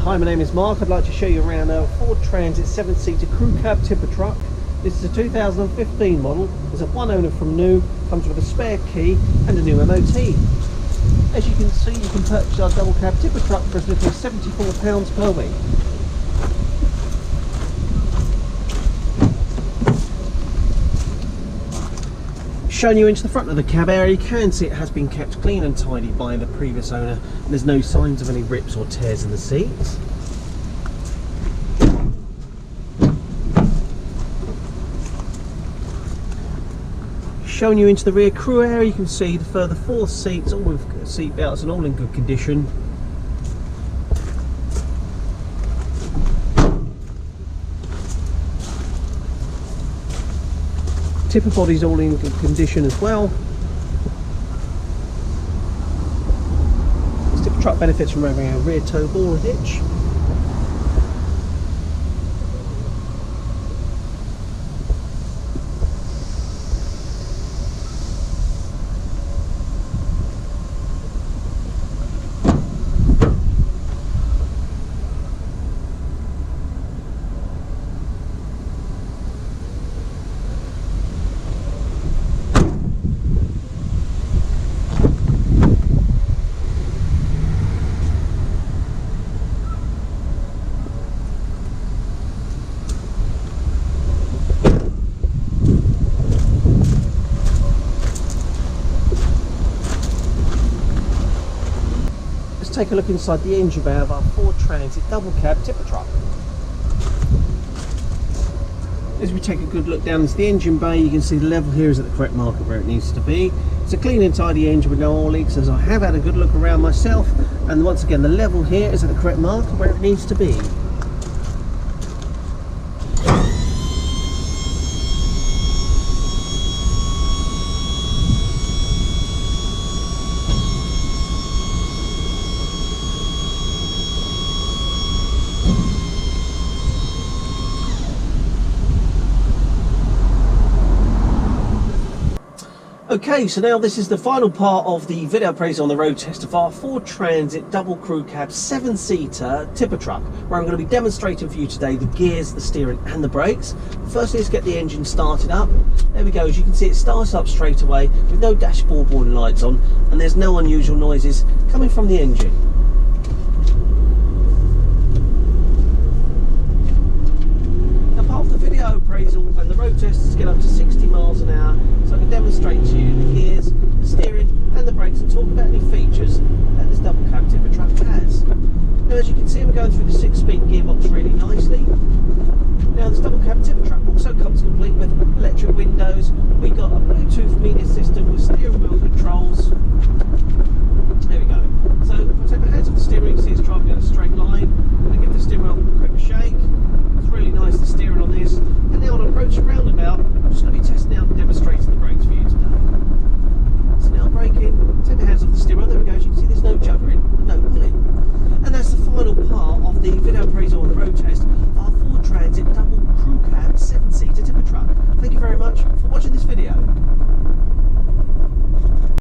Hi, my name is Mark. I'd like to show you around a Ford Transit 7-seater crew cab tipper truck. This is a 2015 model. There's a one owner from new, comes with a spare key and a new MOT. As you can see, you can purchase our double cab tipper truck for as little as £74 per week. Showing you into the front of the cab area, you can see it has been kept clean and tidy by the previous owner. There's no signs of any rips or tears in the seats. Showing you into the rear crew area, you can see the further 4 seats, all with seat belts and all in good condition. Tipper body's all in good condition as well. This tipper truck benefits from having a rear tow hauler hitch. Take a look inside the engine bay of our Ford Transit double cab tipper truck. As we take a good look down into the engine bay, you can see the level here is at the correct marker where it needs to be. It's a clean and tidy engine with no oil leaks, as I have had a good look around myself, and once again the level here is at the correct marker where it needs to be. Okay, so now this is the final part of the video appraisal on the road test of our Ford Transit double crew cab 7-seater tipper truck, where I'm going to be demonstrating for you today the gears, the steering and the brakes. Firstly, let's get the engine started up. There we go. As you can see, it starts up straight away with no dashboard warning lights on, and there's no unusual noises coming from the engine. Now, part of the video appraisal and the road test is to get up to 60 miles an hour, so I can demonstrate to you the gears, the steering and the brakes and talk about any features that this double cab tipper truck has. Now, as you can see, we're going through the 6-speed gearbox really nicely. Now, this double cab tipper truck also comes complete with electric windows,